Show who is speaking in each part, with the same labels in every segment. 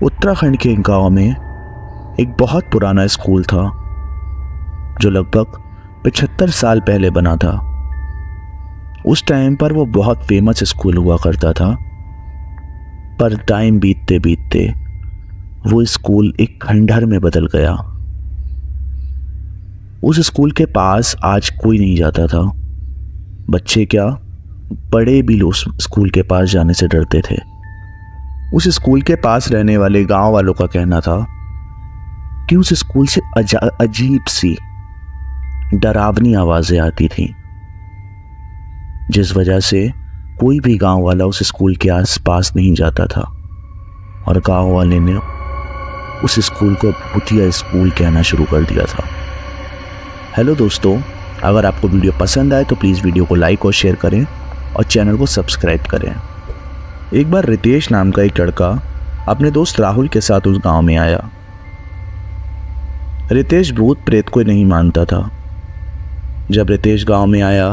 Speaker 1: उत्तराखंड के एक गांव में एक बहुत पुराना स्कूल था जो लगभग 75 साल पहले बना था। उस टाइम पर वो बहुत फेमस स्कूल हुआ करता था, पर टाइम बीतते बीतते वो स्कूल एक खंडहर में बदल गया। उस स्कूल के पास आज कोई नहीं जाता था। बच्चे क्या, बड़े भी लोग स्कूल के पास जाने से डरते थे। उस स्कूल के पास रहने वाले गांव वालों का कहना था कि उस स्कूल से अजीब सी डरावनी आवाजें आती थीं, जिस वजह से कोई भी गांव वाला उस स्कूल के आसपास नहीं जाता था और गांव वाले ने उस स्कूल को भूतिया स्कूल कहना शुरू कर दिया था। हेलो दोस्तों, अगर आपको वीडियो पसंद आए तो प्लीज़ वीडियो को लाइक और शेयर करें और चैनल को सब्सक्राइब करें। एक बार रितेश नाम का एक लड़का अपने दोस्त राहुल के साथ उस गांव में आया। रितेश भूत प्रेत को नहीं मानता था। जब रितेश गांव में आया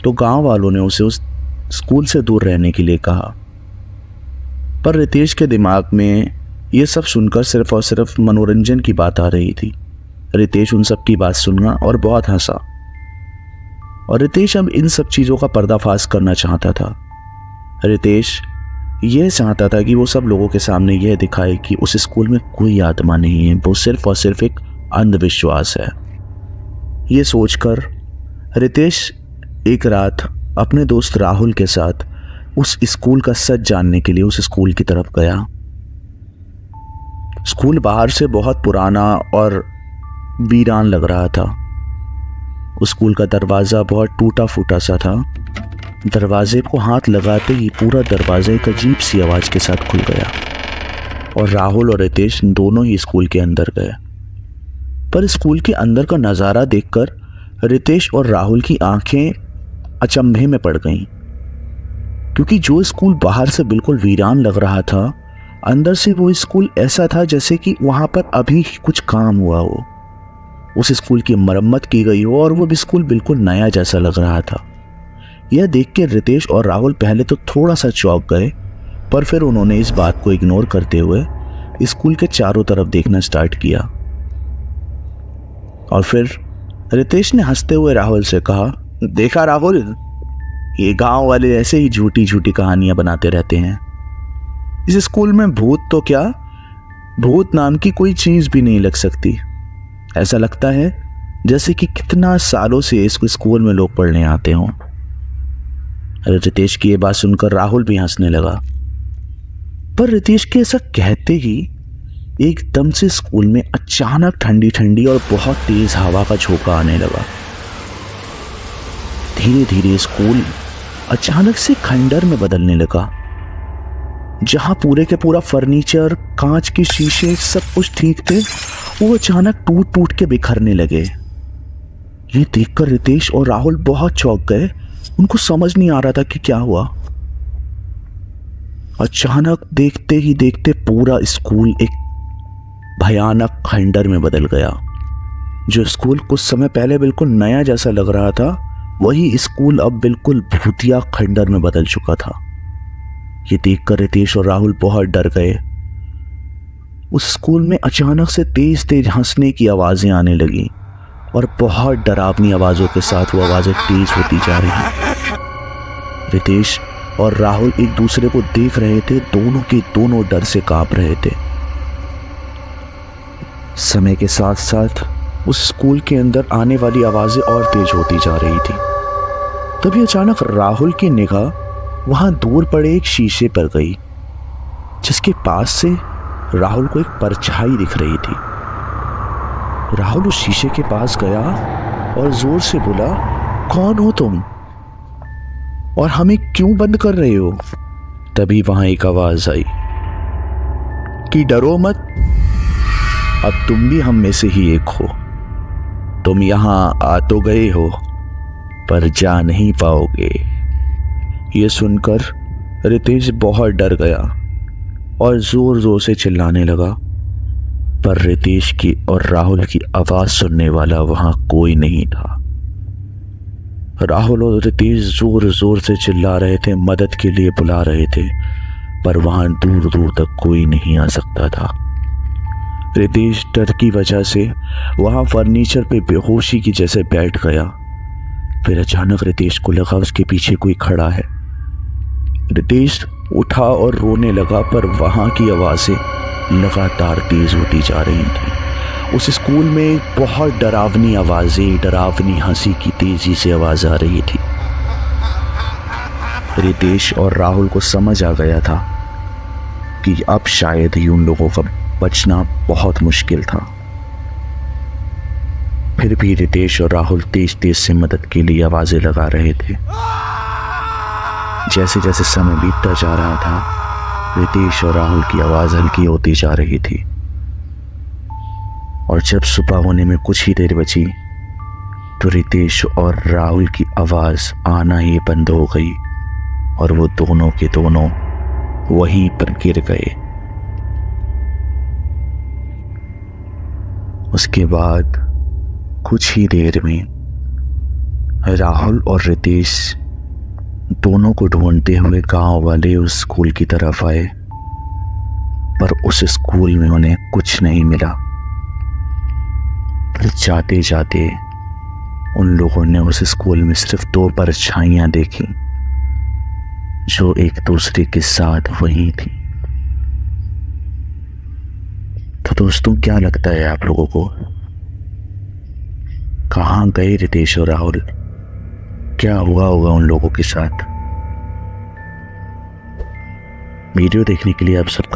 Speaker 1: तो गांव वालों ने उसे उस स्कूल से दूर रहने के लिए कहा, पर रितेश के दिमाग में ये सब सुनकर सिर्फ और सिर्फ मनोरंजन की बात आ रही थी। रितेश उन सब की बात सुना और बहुत हंसा, और रितेश अब इन सब चीज़ों का पर्दाफाश करना चाहता था। रितेश यह चाहता था कि वो सब लोगों के सामने यह दिखाए कि उस स्कूल में कोई आत्मा नहीं है, वो सिर्फ और सिर्फ एक अंधविश्वास है। ये सोचकर रितेश एक रात अपने दोस्त राहुल के साथ उस स्कूल का सच जानने के लिए उस स्कूल की तरफ गया। स्कूल बाहर से बहुत पुराना और वीरान लग रहा था। उस स्कूल का दरवाज़ा बहुत टूटा फूटा सा था। दरवाजे को हाथ लगाते ही पूरा दरवाजा एक अजीब सी आवाज़ के साथ खुल गया और राहुल और रितेश दोनों ही स्कूल के अंदर गए। पर स्कूल के अंदर का नज़ारा देखकर रितेश और राहुल की आंखें अचंभे में पड़ गईं, क्योंकि जो स्कूल बाहर से बिल्कुल वीरान लग रहा था, अंदर से वो स्कूल ऐसा था जैसे कि वहाँ पर अभी कुछ काम हुआ हो। उस स्कूल की मरम्मत की गई हो और वो स्कूल बिल्कुल नया जैसा लग रहा था। यह देख के रितेश और राहुल पहले तो थोड़ा सा चौंक गए, पर फिर उन्होंने इस बात को इग्नोर करते हुए स्कूल के चारों तरफ देखना स्टार्ट किया। और फिर रितेश ने हंसते हुए राहुल से कहा, देखा राहुल, ये गांव वाले ऐसे ही झूठी झूठी कहानियां बनाते रहते हैं। इस स्कूल में भूत तो क्या, भूत नाम की कोई चीज भी नहीं लग सकती। ऐसा लगता है जैसे कि कितना सालों से इस स्कूल में लोग पढ़ने आते हों। रितेश की ये बात सुनकर राहुल भी हंसने लगा, पर रितेश के ऐसा कहते ही एकदम से स्कूल में अचानक ठंडी ठंडी और बहुत तेज हवा का झोंका आने लगा। धीरे धीरे स्कूल अचानक से खंडहर में बदलने लगा, जहां पूरे के पूरा फर्नीचर, कांच के शीशे, सब कुछ ठीक थे, वो अचानक टूट टूट के बिखरने लगे। ये देखकर रितेश और राहुल बहुत चौंक गए। उनको समझ नहीं आ रहा था कि क्या हुआ। अचानक देखते ही देखते पूरा स्कूल एक भयानक खंडहर में बदल गया। जो स्कूल कुछ समय पहले बिल्कुल नया जैसा लग रहा था, वही स्कूल अब बिल्कुल भूतिया खंडहर में बदल चुका था। ये देखकर रितेश और राहुल बहुत डर गए। उस स्कूल में अचानक से तेज तेज हंसने की आवाजें आने लगी और बहुत डरावनी आवाजों के साथ वो आवाजें तेज होती जा रही। रितेश और राहुल एक दूसरे को देख रहे थे, दोनों के दोनों डर से कांप रहे थे। समय के साथ साथ उस स्कूल के अंदर आने वाली आवाजें और तेज होती जा रही थी। तभी अचानक राहुल की निगाह वहां दूर पड़े एक शीशे पर गई, जिसके पास से राहुल को एक परछाई दिख रही थी। राहुल उस शीशे के पास गया और जोर से बोला, कौन हो तुम और हमें क्यों बंद कर रहे हो? तभी वहां एक आवाज आई कि डरो मत, अब तुम भी हम में से ही एक हो। तुम यहां आ तो गए हो, पर जा नहीं पाओगे। ये सुनकर रितेश बहुत डर गया और जोर जोर से चिल्लाने लगा, पर रितेश की और राहुल की आवाज सुनने वाला वहां कोई नहीं था। राहुल और रितेश जोर जोर से चिल्ला रहे थे, मदद के लिए बुला रहे थे, पर वहां दूर दूर तक कोई नहीं आ सकता था। रितेश डर की वजह से वहां फर्नीचर पे बेहोशी की जैसे बैठ गया। फिर अचानक रितेश को लगा उसके पीछे कोई खड़ा है। रितेश उठा और रोने लगा, पर वहां की आवाजें लगातार तेज होती जा रही थी। उस स्कूल में बहुत डरावनी आवाजें, डरावनी हंसी की तेजी से आवाज आ रही थी। रितेश और राहुल को समझ आ गया था कि अब शायद ही उन लोगों का बचना बहुत मुश्किल था। फिर भी रितेश और राहुल तेज तेज से मदद के लिए आवाजें लगा रहे थे। जैसे जैसे समय बीतता जा रहा था, रितेश और राहुल की आवाज हल्की होती जा रही थी। और जब सुबह होने में कुछ ही देर बची तो रितेश और राहुल की आवाज आना ही बंद हो गई और वो दोनों के दोनों वहीं पर गिर गए। उसके बाद कुछ ही देर में राहुल और रितेश दोनों को ढूंढते हुए गांव वाले उस स्कूल की तरफ आए, पर उस स्कूल में उन्हें कुछ नहीं मिला। पर जाते जाते उन लोगों ने उस स्कूल में सिर्फ 2 परछाइयां देखी जो एक दूसरे के साथ वहीं थी। तो दोस्तों, क्या लगता है आप लोगों को, कहाँ गए रितेश और राहुल? क्या हुआ होगा उन लोगों के साथ? वीडियो देखने के लिए आप सबका